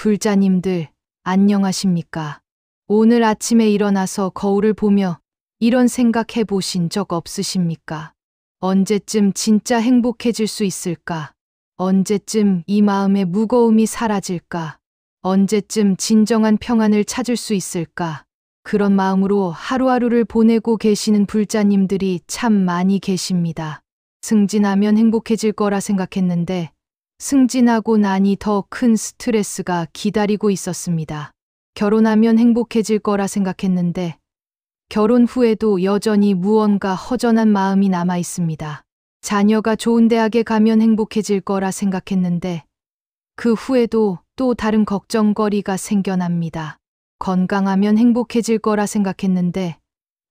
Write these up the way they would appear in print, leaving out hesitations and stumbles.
불자님들, 안녕하십니까? 오늘 아침에 일어나서 거울을 보며 이런 생각해 보신 적 없으십니까? 언제쯤 진짜 행복해질 수 있을까? 언제쯤 이 마음의 무거움이 사라질까? 언제쯤 진정한 평안을 찾을 수 있을까? 그런 마음으로 하루하루를 보내고 계시는 불자님들이 참 많이 계십니다. 승진하면 행복해질 거라 생각했는데 승진하고 나니 더 큰 스트레스가 기다리고 있었습니다. 결혼하면 행복해질 거라 생각했는데 결혼 후에도 여전히 무언가 허전한 마음이 남아 있습니다. 자녀가 좋은 대학에 가면 행복해질 거라 생각했는데 그 후에도 또 다른 걱정거리가 생겨납니다. 건강하면 행복해질 거라 생각했는데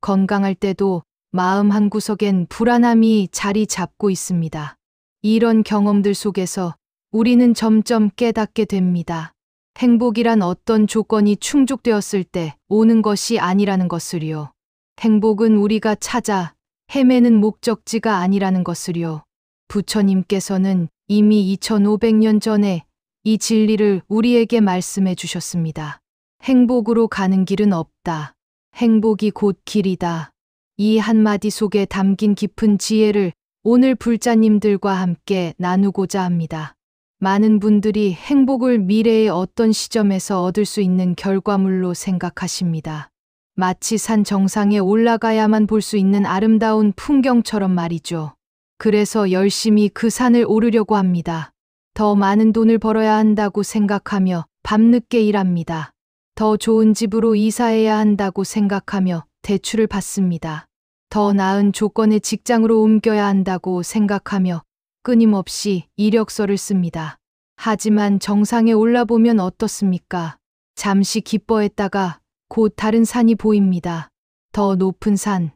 건강할 때도 마음 한구석엔 불안함이 자리 잡고 있습니다. 이런 경험들 속에서 우리는 점점 깨닫게 됩니다. 행복이란 어떤 조건이 충족되었을 때 오는 것이 아니라는 것을요. 행복은 우리가 찾아 헤매는 목적지가 아니라는 것을요. 부처님께서는 이미 2500년 전에 이 진리를 우리에게 말씀해 주셨습니다. 행복으로 가는 길은 없다. 행복이 곧 길이다. 이 한마디 속에 담긴 깊은 지혜를 오늘 불자님들과 함께 나누고자 합니다. 많은 분들이 행복을 미래의 어떤 시점에서 얻을 수 있는 결과물로 생각하십니다. 마치 산 정상에 올라가야만 볼 수 있는 아름다운 풍경처럼 말이죠. 그래서 열심히 그 산을 오르려고 합니다. 더 많은 돈을 벌어야 한다고 생각하며 밤늦게 일합니다. 더 좋은 집으로 이사해야 한다고 생각하며 대출을 받습니다. 더 나은 조건의 직장으로 옮겨야 한다고 생각하며 끊임없이 이력서를 씁니다. 하지만 정상에 올라보면 어떻습니까? 잠시 기뻐했다가 곧 다른 산이 보입니다. 더 높은 산,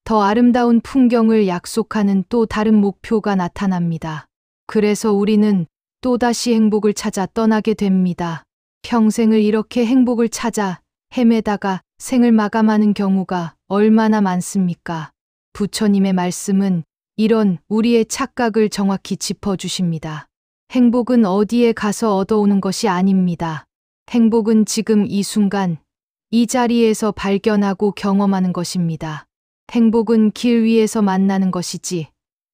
더 아름다운 풍경을 약속하는 또 다른 목표가 나타납니다. 그래서 우리는 또다시 행복을 찾아 떠나게 됩니다. 평생을 이렇게 행복을 찾아 헤매다가 생을 마감하는 경우가 얼마나 많습니까? 부처님의 말씀은 이런 우리의 착각을 정확히 짚어주십니다. 행복은 어디에 가서 얻어오는 것이 아닙니다. 행복은 지금 이 순간, 이 자리에서 발견하고 경험하는 것입니다. 행복은 길 위에서 만나는 것이지,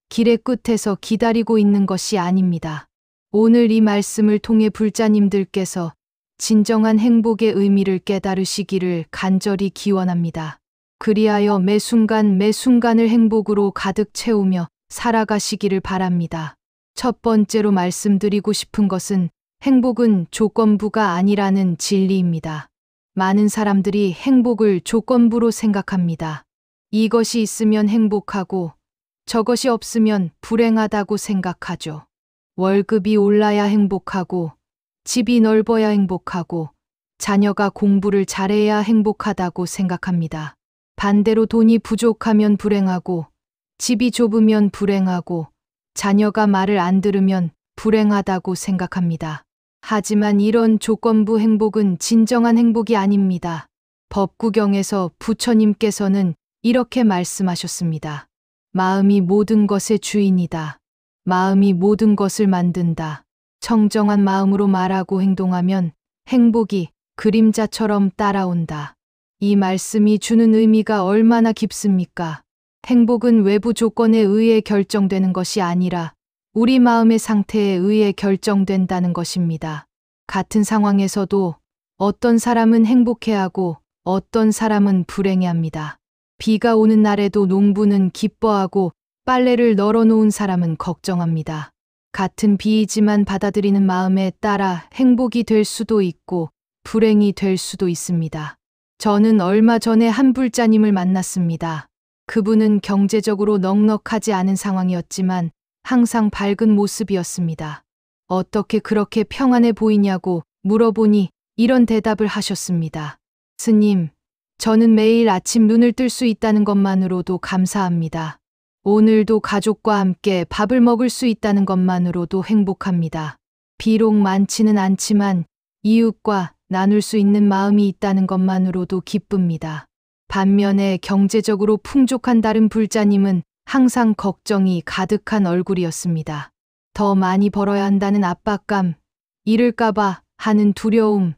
길의 끝에서 기다리고 있는 것이 아닙니다. 오늘 이 말씀을 통해 불자님들께서 진정한 행복의 의미를 깨달으시기를 간절히 기원합니다. 그리하여 매 순간 매 순간을 행복으로 가득 채우며 살아가시기를 바랍니다. 첫 번째로 말씀드리고 싶은 것은 행복은 조건부가 아니라는 진리입니다. 많은 사람들이 행복을 조건부로 생각합니다. 이것이 있으면 행복하고 저것이 없으면 불행하다고 생각하죠. 월급이 올라야 행복하고 집이 넓어야 행복하고 자녀가 공부를 잘해야 행복하다고 생각합니다. 반대로 돈이 부족하면 불행하고 집이 좁으면 불행하고 자녀가 말을 안 들으면 불행하다고 생각합니다. 하지만 이런 조건부 행복은 진정한 행복이 아닙니다. 법구경에서 부처님께서는 이렇게 말씀하셨습니다. 마음이 모든 것의 주인이다. 마음이 모든 것을 만든다. 청정한 마음으로 말하고 행동하면 행복이 그림자처럼 따라온다. 이 말씀이 주는 의미가 얼마나 깊습니까? 행복은 외부 조건에 의해 결정되는 것이 아니라 우리 마음의 상태에 의해 결정된다는 것입니다. 같은 상황에서도 어떤 사람은 행복해하고 어떤 사람은 불행해합니다. 비가 오는 날에도 농부는 기뻐하고 빨래를 널어놓은 사람은 걱정합니다. 같은 비이지만 받아들이는 마음에 따라 행복이 될 수도 있고 불행이 될 수도 있습니다. 저는 얼마 전에 한 불자님을 만났습니다. 그분은 경제적으로 넉넉하지 않은 상황이었지만 항상 밝은 모습이었습니다. 어떻게 그렇게 평안해 보이냐고 물어보니 이런 대답을 하셨습니다. 스님, 저는 매일 아침 눈을 뜰 수 있다는 것만으로도 감사합니다. 오늘도 가족과 함께 밥을 먹을 수 있다는 것만으로도 행복합니다. 비록 많지는 않지만 이웃과 나눌 수 있는 마음이 있다는 것만으로도 기쁩니다. 반면에 경제적으로 풍족한 다른 불자님은 항상 걱정이 가득한 얼굴이었습니다. 더 많이 벌어야 한다는 압박감, 잃을까봐 하는 두려움,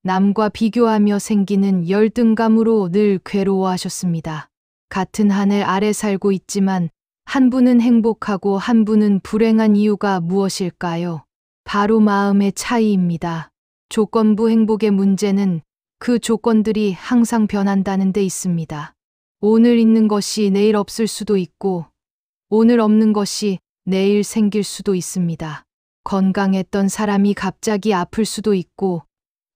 남과 비교하며 생기는 열등감으로 늘 괴로워하셨습니다. 같은 하늘 아래 살고 있지만 한 분은 행복하고 한 분은 불행한 이유가 무엇일까요? 바로 마음의 차이입니다. 조건부 행복의 문제는 그 조건들이 항상 변한다는 데 있습니다. 오늘 있는 것이 내일 없을 수도 있고, 오늘 없는 것이 내일 생길 수도 있습니다. 건강했던 사람이 갑자기 아플 수도 있고,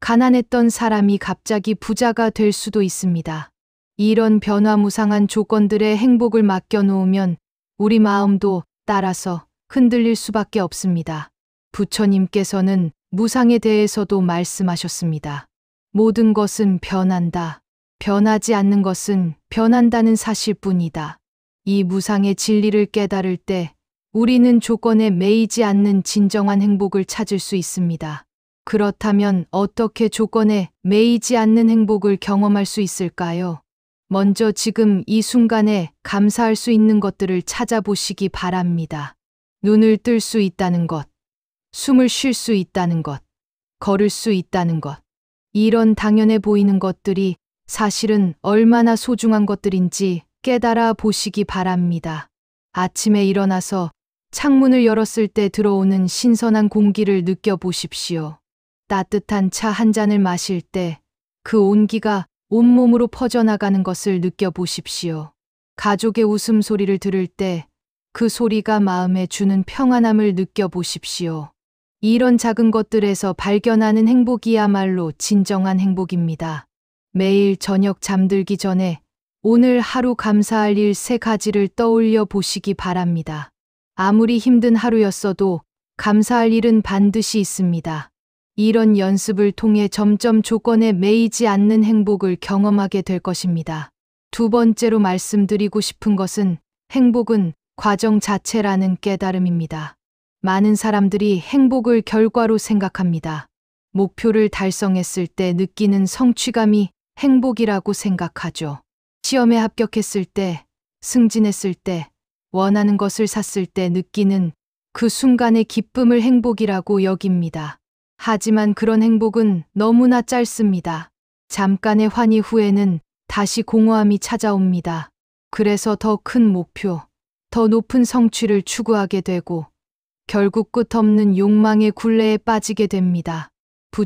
가난했던 사람이 갑자기 부자가 될 수도 있습니다. 이런 변화무상한 조건들의 행복을 맡겨놓으면 우리 마음도 따라서 흔들릴 수밖에 없습니다. 부처님께서는 무상에 대해서도 말씀하셨습니다. 모든 것은 변한다. 변하지 않는 것은 변한다는 사실뿐이다. 이 무상의 진리를 깨달을 때 우리는 조건에 매이지 않는 진정한 행복을 찾을 수 있습니다. 그렇다면 어떻게 조건에 매이지 않는 행복을 경험할 수 있을까요? 먼저 지금 이 순간에 감사할 수 있는 것들을 찾아보시기 바랍니다. 눈을 뜰 수 있다는 것, 숨을 쉴 수 있다는 것, 걸을 수 있다는 것. 이런 당연해 보이는 것들이 사실은 얼마나 소중한 것들인지 깨달아 보시기 바랍니다. 아침에 일어나서 창문을 열었을 때 들어오는 신선한 공기를 느껴보십시오. 따뜻한 차 한 잔을 마실 때 그 온기가 온몸으로 퍼져나가는 것을 느껴보십시오. 가족의 웃음소리를 들을 때 그 소리가 마음에 주는 평안함을 느껴보십시오. 이런 작은 것들에서 발견하는 행복이야말로 진정한 행복입니다. 매일 저녁 잠들기 전에 오늘 하루 감사할 일 3가지를 떠올려 보시기 바랍니다. 아무리 힘든 하루였어도 감사할 일은 반드시 있습니다. 이런 연습을 통해 점점 조건에 매이지 않는 행복을 경험하게 될 것입니다. 두 번째로 말씀드리고 싶은 것은 행복은 과정 자체라는 깨달음입니다. 많은 사람들이 행복을 결과로 생각합니다. 목표를 달성했을 때 느끼는 성취감이 행복이라고 생각하죠. 시험에 합격했을 때, 승진했을 때, 원하는 것을 샀을 때 느끼는 그 순간의 기쁨을 행복이라고 여깁니다. 하지만 그런 행복은 너무나 짧습니다. 잠깐의 환희 후에는 다시 공허함이 찾아옵니다. 그래서 더 큰 목표, 더 높은 성취를 추구하게 되고 결국 끝없는 욕망의 굴레에 빠지게 됩니다.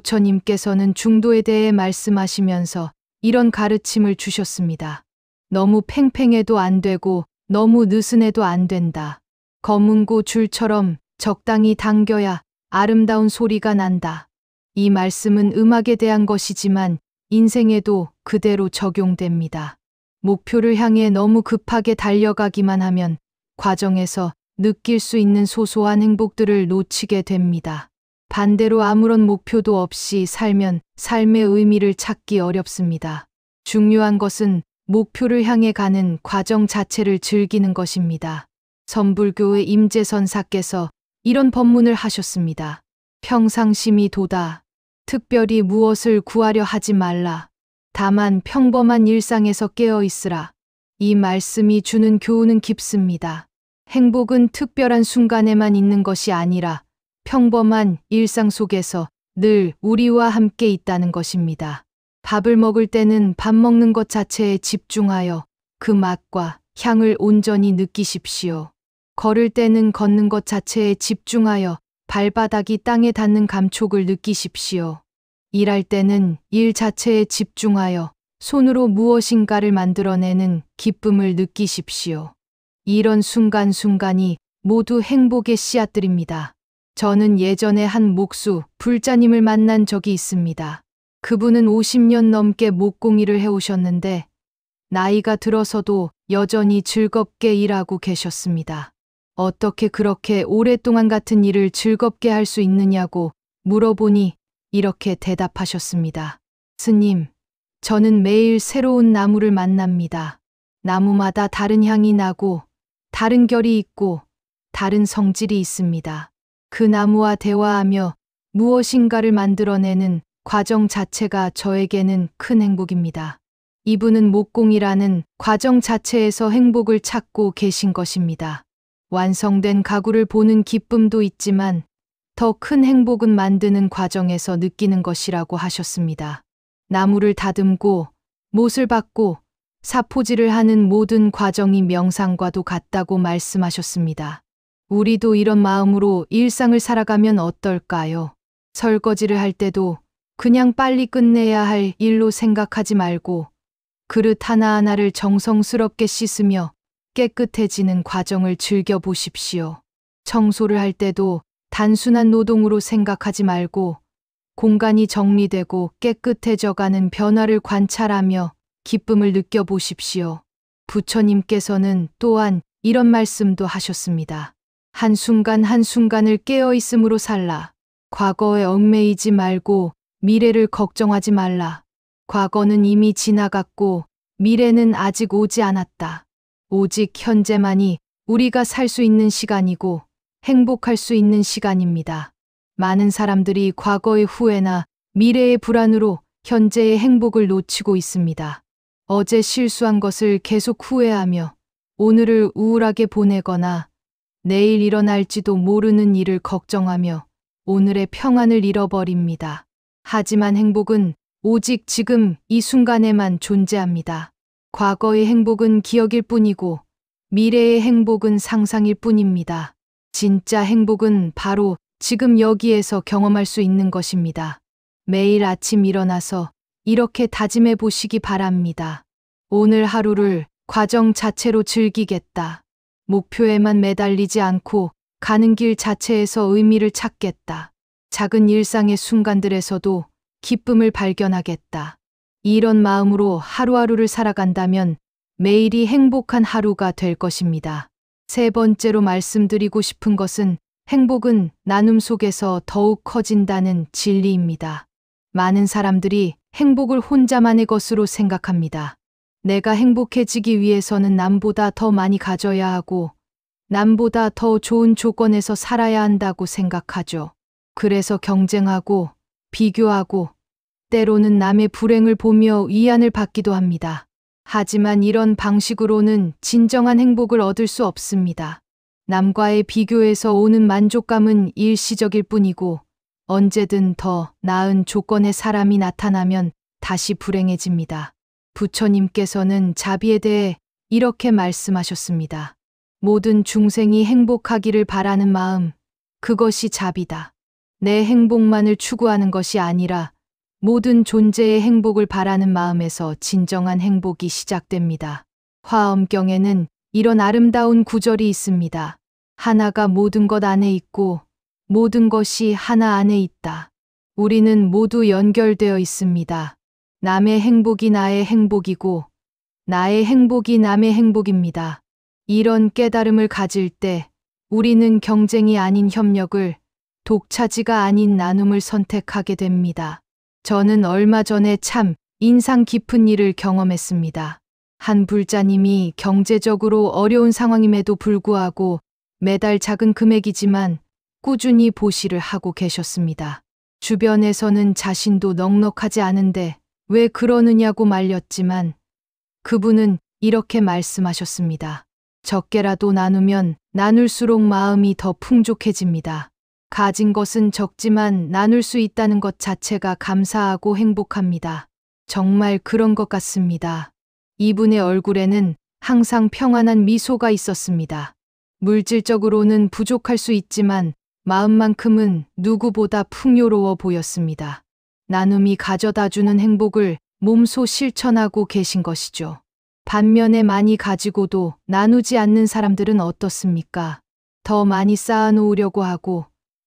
부처님께서는 중도에 대해 말씀하시면서 이런 가르침을 주셨습니다. 너무 팽팽해도 안 되고 너무 느슨해도 안 된다. 검은고 줄처럼 적당히 당겨야 아름다운 소리가 난다. 이 말씀은 음악에 대한 것이지만 인생에도 그대로 적용됩니다. 목표를 향해 너무 급하게 달려가기만 하면 과정에서 느낄 수 있는 소소한 행복들을 놓치게 됩니다. 반대로 아무런 목표도 없이 살면 삶의 의미를 찾기 어렵습니다. 중요한 것은 목표를 향해 가는 과정 자체를 즐기는 것입니다. 선불교의 임재선사께서 이런 법문을 하셨습니다. 평상심이 도다. 특별히 무엇을 구하려 하지 말라. 다만 평범한 일상에서 깨어 있으라. 이 말씀이 주는 교훈은 깊습니다. 행복은 특별한 순간에만 있는 것이 아니라 평범한 일상 속에서 늘 우리와 함께 있다는 것입니다. 밥을 먹을 때는 밥 먹는 것 자체에 집중하여 그 맛과 향을 온전히 느끼십시오. 걸을 때는 걷는 것 자체에 집중하여 발바닥이 땅에 닿는 감촉을 느끼십시오. 일할 때는 일 자체에 집중하여 손으로 무엇인가를 만들어내는 기쁨을 느끼십시오. 이런 순간순간이 모두 행복의 씨앗들입니다. 저는 예전에 한 목수 불자님을 만난 적이 있습니다. 그분은 50년 넘게 목공일을 해오셨는데 나이가 들어서도 여전히 즐겁게 일하고 계셨습니다. 어떻게 그렇게 오랫동안 같은 일을 즐겁게 할 수 있느냐고 물어보니 이렇게 대답하셨습니다. 스님, 저는 매일 새로운 나무를 만납니다. 나무마다 다른 향이 나고 다른 결이 있고 다른 성질이 있습니다. 그 나무와 대화하며 무엇인가를 만들어내는 과정 자체가 저에게는 큰 행복입니다. 이분은 목공이라는 과정 자체에서 행복을 찾고 계신 것입니다. 완성된 가구를 보는 기쁨도 있지만 더 큰 행복은 만드는 과정에서 느끼는 것이라고 하셨습니다. 나무를 다듬고 못을 박고 사포질을 하는 모든 과정이 명상과도 같다고 말씀하셨습니다. 우리도 이런 마음으로 일상을 살아가면 어떨까요? 설거지를 할 때도 그냥 빨리 끝내야 할 일로 생각하지 말고 그릇 하나하나를 정성스럽게 씻으며 깨끗해지는 과정을 즐겨보십시오. 청소를 할 때도 단순한 노동으로 생각하지 말고 공간이 정리되고 깨끗해져가는 변화를 관찰하며 기쁨을 느껴보십시오. 부처님께서는 또한 이런 말씀도 하셨습니다. 한순간 한순간을 깨어있음으로 살라. 과거에 얽매이지 말고 미래를 걱정하지 말라. 과거는 이미 지나갔고 미래는 아직 오지 않았다. 오직 현재만이 우리가 살 수 있는 시간이고 행복할 수 있는 시간입니다. 많은 사람들이 과거의 후회나 미래의 불안으로 현재의 행복을 놓치고 있습니다. 어제 실수한 것을 계속 후회하며 오늘을 우울하게 보내거나 내일 일어날지도 모르는 일을 걱정하며 오늘의 평안을 잃어버립니다. 하지만 행복은 오직 지금 이 순간에만 존재합니다. 과거의 행복은 기억일 뿐이고 미래의 행복은 상상일 뿐입니다. 진짜 행복은 바로 지금 여기에서 경험할 수 있는 것입니다. 매일 아침 일어나서 이렇게 다짐해 보시기 바랍니다. 오늘 하루를 과정 자체로 즐기겠다. 목표에만 매달리지 않고 가는 길 자체에서 의미를 찾겠다. 작은 일상의 순간들에서도 기쁨을 발견하겠다. 이런 마음으로 하루하루를 살아간다면 매일이 행복한 하루가 될 것입니다. 세 번째로 말씀드리고 싶은 것은 행복은 나눔 속에서 더욱 커진다는 진리입니다. 많은 사람들이 행복을 혼자만의 것으로 생각합니다. 내가 행복해지기 위해서는 남보다 더 많이 가져야 하고 남보다 더 좋은 조건에서 살아야 한다고 생각하죠. 그래서 경쟁하고 비교하고 때로는 남의 불행을 보며 위안을 받기도 합니다. 하지만 이런 방식으로는 진정한 행복을 얻을 수 없습니다. 남과의 비교에서 오는 만족감은 일시적일 뿐이고 언제든 더 나은 조건의 사람이 나타나면 다시 불행해집니다. 부처님께서는 자비에 대해 이렇게 말씀하셨습니다. 모든 중생이 행복하기를 바라는 마음, 그것이 자비다. 내 행복만을 추구하는 것이 아니라 모든 존재의 행복을 바라는 마음에서 진정한 행복이 시작됩니다. 화엄경에는 이런 아름다운 구절이 있습니다. 하나가 모든 것 안에 있고 모든 것이 하나 안에 있다. 우리는 모두 연결되어 있습니다. 남의 행복이 나의 행복이고 나의 행복이 남의 행복입니다. 이런 깨달음을 가질 때 우리는 경쟁이 아닌 협력을, 독차지가 아닌 나눔을 선택하게 됩니다. 저는 얼마 전에 참 인상 깊은 일을 경험했습니다. 한 불자님이 경제적으로 어려운 상황임에도 불구하고 매달 작은 금액이지만 꾸준히 보시를 하고 계셨습니다. 주변에서는 자신도 넉넉하지 않은데 왜 그러느냐고 말렸지만 그분은 이렇게 말씀하셨습니다. 적게라도 나누면 나눌수록 마음이 더 풍족해집니다. 가진 것은 적지만 나눌 수 있다는 것 자체가 감사하고 행복합니다. 정말 그런 것 같습니다. 이분의 얼굴에는 항상 평안한 미소가 있었습니다. 물질적으로는 부족할 수 있지만 마음만큼은 누구보다 풍요로워 보였습니다. 나눔이 가져다주는 행복을 몸소 실천하고 계신 것이죠. 반면에 많이 가지고도 나누지 않는 사람들은 어떻습니까? 더 많이 쌓아놓으려고 하고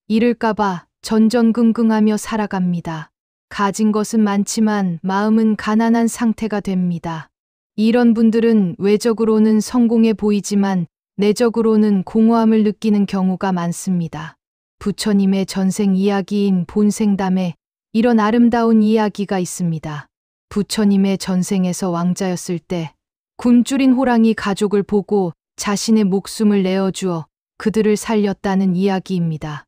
잃을까봐 전전긍긍하며 살아갑니다. 가진 것은 많지만 마음은 가난한 상태가 됩니다. 이런 분들은 외적으로는 성공해 보이지만 내적으로는 공허함을 느끼는 경우가 많습니다. 부처님의 전생 이야기인 본생담에 이런 아름다운 이야기가 있습니다. 부처님의 전생에서 왕자였을 때 굶주린 호랑이 가족을 보고 자신의 목숨을 내어주어 그들을 살렸다는 이야기입니다.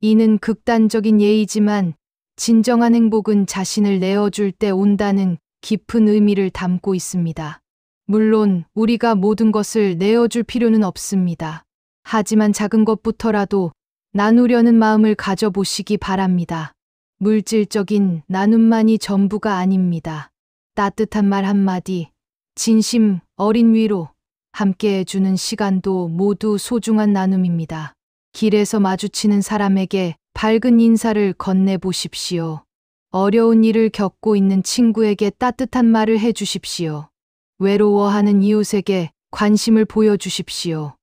이는 극단적인 예이지만 진정한 행복은 자신을 내어줄 때 온다는 깊은 의미를 담고 있습니다. 물론 우리가 모든 것을 내어줄 필요는 없습니다. 하지만 작은 것부터라도 나누려는 마음을 가져보시기 바랍니다. 물질적인 나눔만이 전부가 아닙니다. 따뜻한 말 한마디, 진심 어린 위로, 함께 해주는 시간도 모두 소중한 나눔입니다. 길에서 마주치는 사람에게 밝은 인사를 건네보십시오. 어려운 일을 겪고 있는 친구에게 따뜻한 말을 해주십시오. 외로워하는 이웃에게 관심을 보여주십시오.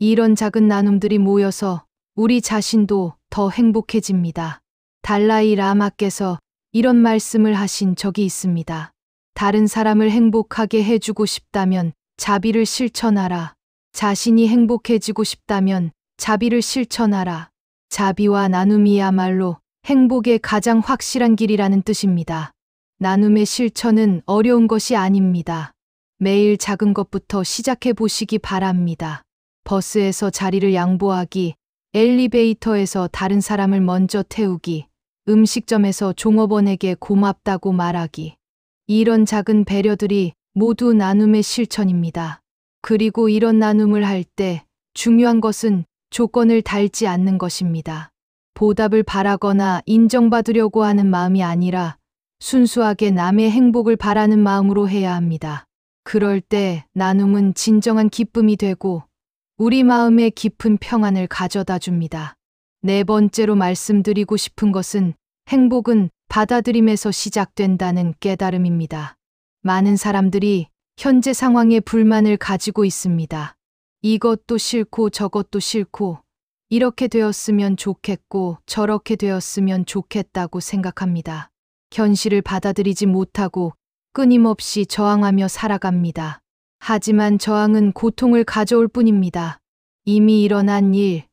이런 작은 나눔들이 모여서 우리 자신도 더 행복해집니다. 달라이 라마께서 이런 말씀을 하신 적이 있습니다. 다른 사람을 행복하게 해주고 싶다면 자비를 실천하라. 자신이 행복해지고 싶다면 자비를 실천하라. 자비와 나눔이야말로 행복의 가장 확실한 길이라는 뜻입니다. 나눔의 실천은 어려운 것이 아닙니다. 매일 작은 것부터 시작해 보시기 바랍니다. 버스에서 자리를 양보하기, 엘리베이터에서 다른 사람을 먼저 태우기, 음식점에서 종업원에게 고맙다고 말하기. 이런 작은 배려들이 모두 나눔의 실천입니다. 그리고 이런 나눔을 할 때 중요한 것은 조건을 달지 않는 것입니다. 보답을 바라거나 인정받으려고 하는 마음이 아니라 순수하게 남의 행복을 바라는 마음으로 해야 합니다. 그럴 때 나눔은 진정한 기쁨이 되고 우리 마음에 깊은 평안을 가져다 줍니다. 네 번째로 말씀드리고 싶은 것은 행복은 받아들임에서 시작된다는 깨달음입니다. 많은 사람들이 현재 상황에 불만을 가지고 있습니다. 이것도 싫고 저것도 싫고 이렇게 되었으면 좋겠고 저렇게 되었으면 좋겠다고 생각합니다. 현실을 받아들이지 못하고 끊임없이 저항하며 살아갑니다. 하지만 저항은 고통을 가져올 뿐입니다. 이미 일어난 일,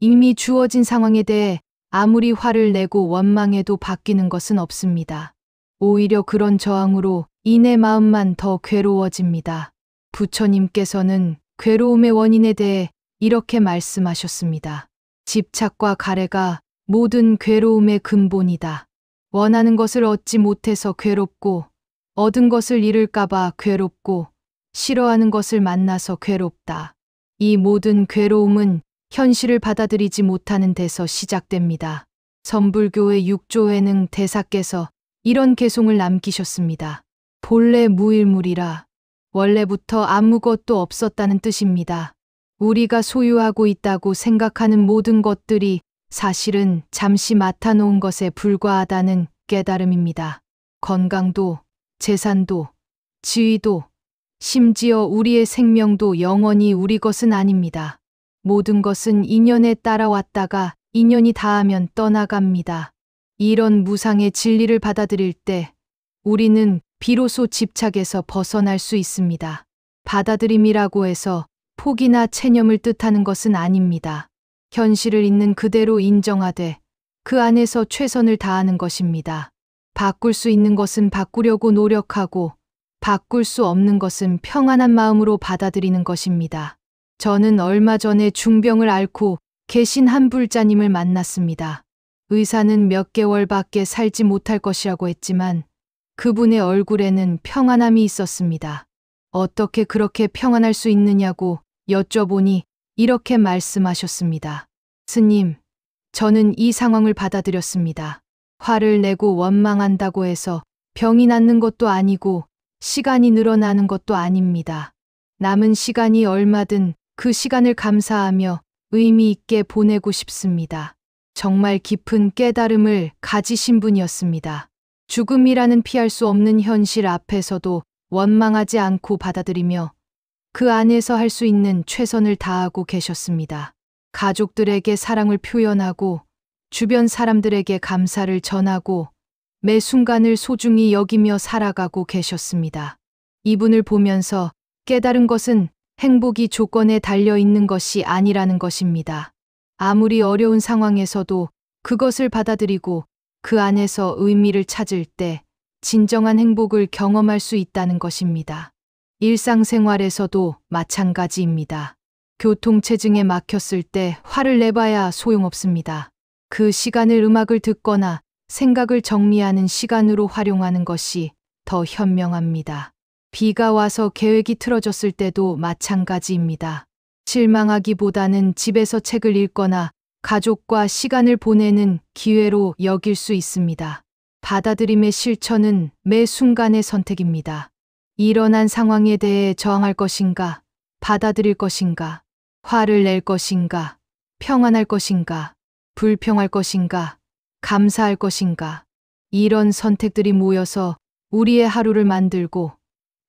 이미 주어진 상황에 대해 아무리 화를 내고 원망해도 바뀌는 것은 없습니다. 오히려 그런 저항으로 인해 마음만 더 괴로워집니다. 부처님께서는 괴로움의 원인에 대해 이렇게 말씀하셨습니다. 집착과 가래가 모든 괴로움의 근본이다. 원하는 것을 얻지 못해서 괴롭고, 얻은 것을 잃을까봐 괴롭고, 싫어하는 것을 만나서 괴롭다. 이 모든 괴로움은 현실을 받아들이지 못하는 데서 시작됩니다. 선불교의 6조회능 대사께서 이런 개송을 남기셨습니다. 본래 무일물이라. 원래부터 아무것도 없었다는 뜻입니다. 우리가 소유하고 있다고 생각하는 모든 것들이 사실은 잠시 맡아놓은 것에 불과하다는 깨달음입니다. 건강도, 재산도, 지위도, 심지어 우리의 생명도 영원히 우리 것은 아닙니다. 모든 것은 인연에 따라왔다가 인연이 다하면 떠나갑니다. 이런 무상의 진리를 받아들일 때 우리는 비로소 집착에서 벗어날 수 있습니다. 받아들임이라고 해서 포기나 체념을 뜻하는 것은 아닙니다. 현실을 있는 그대로 인정하되 그 안에서 최선을 다하는 것입니다. 바꿀 수 있는 것은 바꾸려고 노력하고 바꿀 수 없는 것은 평안한 마음으로 받아들이는 것입니다. 저는 얼마 전에 중병을 앓고 계신 한 불자님을 만났습니다. 의사는 몇 개월밖에 살지 못할 것이라고 했지만 그분의 얼굴에는 평안함이 있었습니다. 어떻게 그렇게 평안할 수 있느냐고 여쭤보니 이렇게 말씀하셨습니다. 스님, 저는 이 상황을 받아들였습니다. 화를 내고 원망한다고 해서 병이 낫는 것도 아니고 시간이 늘어나는 것도 아닙니다. 남은 시간이 얼마든 그 시간을 감사하며 의미 있게 보내고 싶습니다. 정말 깊은 깨달음을 가지신 분이었습니다. 죽음이라는 피할 수 없는 현실 앞에서도 원망하지 않고 받아들이며 그 안에서 할 수 있는 최선을 다하고 계셨습니다. 가족들에게 사랑을 표현하고 주변 사람들에게 감사를 전하고 매 순간을 소중히 여기며 살아가고 계셨습니다. 이분을 보면서 깨달은 것은 행복이 조건에 달려 있는 것이 아니라는 것입니다. 아무리 어려운 상황에서도 그것을 받아들이고 그 안에서 의미를 찾을 때 진정한 행복을 경험할 수 있다는 것입니다. 일상생활에서도 마찬가지입니다. 교통체증에 막혔을 때 화를 내봐야 소용없습니다. 그 시간을 음악을 듣거나 생각을 정리하는 시간으로 활용하는 것이 더 현명합니다. 비가 와서 계획이 틀어졌을 때도 마찬가지입니다. 실망하기보다는 집에서 책을 읽거나 가족과 시간을 보내는 기회로 여길 수 있습니다. 받아들임의 실천은 매 순간의 선택입니다. 일어난 상황에 대해 저항할 것인가, 받아들일 것인가, 화를 낼 것인가, 평안할 것인가, 불평할 것인가, 감사할 것인가. 이런 선택들이 모여서 우리의 하루를 만들고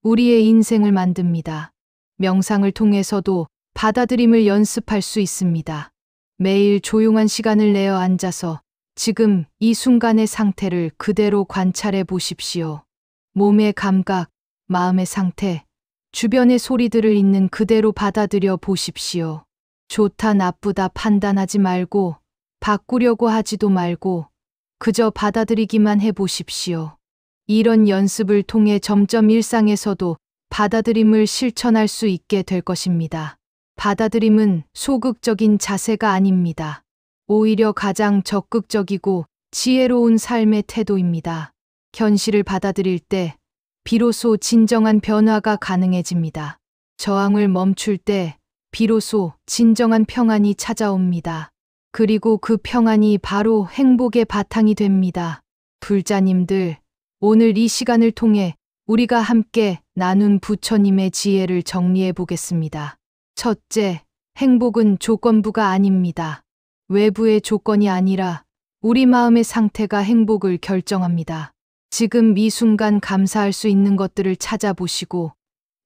우리의 인생을 만듭니다. 명상을 통해서도 받아들임을 연습할 수 있습니다. 매일 조용한 시간을 내어 앉아서 지금 이 순간의 상태를 그대로 관찰해 보십시오. 몸의 감각, 마음의 상태, 주변의 소리들을 있는 그대로 받아들여 보십시오. 좋다 나쁘다 판단하지 말고 바꾸려고 하지도 말고 그저 받아들이기만 해 보십시오. 이런 연습을 통해 점점 일상에서도 받아들임을 실천할 수 있게 될 것입니다. 받아들임은 소극적인 자세가 아닙니다. 오히려 가장 적극적이고 지혜로운 삶의 태도입니다. 현실을 받아들일 때 비로소 진정한 변화가 가능해집니다. 저항을 멈출 때 비로소 진정한 평안이 찾아옵니다. 그리고 그 평안이 바로 행복의 바탕이 됩니다. 불자님들, 오늘 이 시간을 통해 우리가 함께 나눈 부처님의 지혜를 정리해 보겠습니다. 첫째, 행복은 조건부가 아닙니다. 외부의 조건이 아니라 우리 마음의 상태가 행복을 결정합니다. 지금 이 순간 감사할 수 있는 것들을 찾아보시고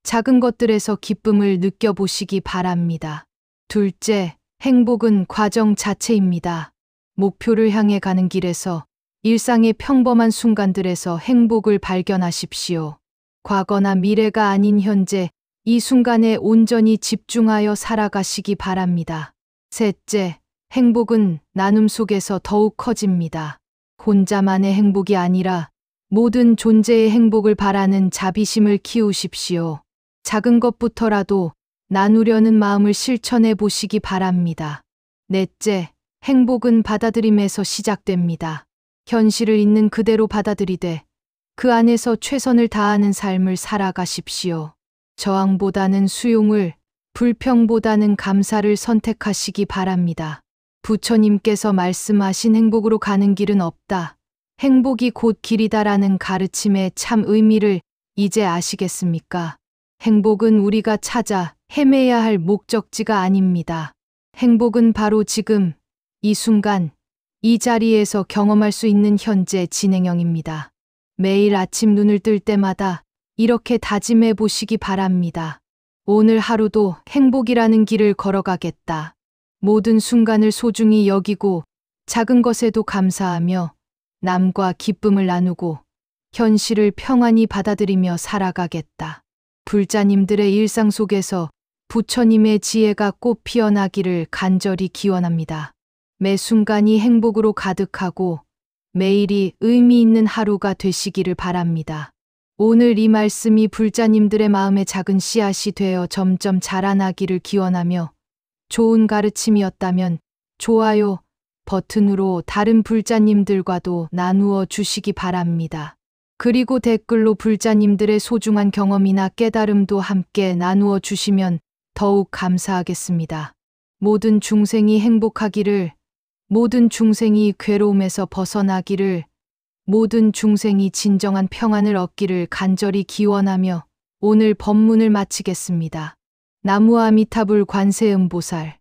작은 것들에서 기쁨을 느껴보시기 바랍니다. 둘째, 행복은 과정 자체입니다. 목표를 향해 가는 길에서 일상의 평범한 순간들에서 행복을 발견하십시오. 과거나 미래가 아닌 현재, 이 순간에 온전히 집중하여 살아가시기 바랍니다. 셋째, 행복은 나눔 속에서 더욱 커집니다. 혼자만의 행복이 아니라 모든 존재의 행복을 바라는 자비심을 키우십시오. 작은 것부터라도 나누려는 마음을 실천해 보시기 바랍니다. 넷째, 행복은 받아들임에서 시작됩니다. 현실을 있는 그대로 받아들이되 그 안에서 최선을 다하는 삶을 살아가십시오. 저항보다는 수용을, 불평보다는 감사를 선택하시기 바랍니다. 부처님께서 말씀하신 행복으로 가는 길은 없다. 행복이 곧 길이다라는 가르침의 참 의미를 이제 아시겠습니까? 행복은 우리가 찾아 헤매야 할 목적지가 아닙니다. 행복은 바로 지금, 이 순간, 이 자리에서 경험할 수 있는 현재 진행형입니다. 매일 아침 눈을 뜰 때마다 이렇게 다짐해 보시기 바랍니다. 오늘 하루도 행복이라는 길을 걸어가겠다. 모든 순간을 소중히 여기고 작은 것에도 감사하며 남과 기쁨을 나누고 현실을 평안히 받아들이며 살아가겠다. 불자님들의 일상 속에서 부처님의 지혜가 꽃 피어나기를 간절히 기원합니다. 매 순간이 행복으로 가득하고 매일이 의미 있는 하루가 되시기를 바랍니다. 오늘 이 말씀이 불자님들의 마음에 작은 씨앗이 되어 점점 자라나기를 기원하며 좋은 가르침이었다면 좋아요 버튼으로 다른 불자님들과도 나누어 주시기 바랍니다. 그리고 댓글로 불자님들의 소중한 경험이나 깨달음도 함께 나누어 주시면 더욱 감사하겠습니다. 모든 중생이 행복하기를, 모든 중생이 괴로움에서 벗어나기를, 모든 중생이 진정한 평안을 얻기를 간절히 기원하며 오늘 법문을 마치겠습니다. 나무 아미타불 관세음보살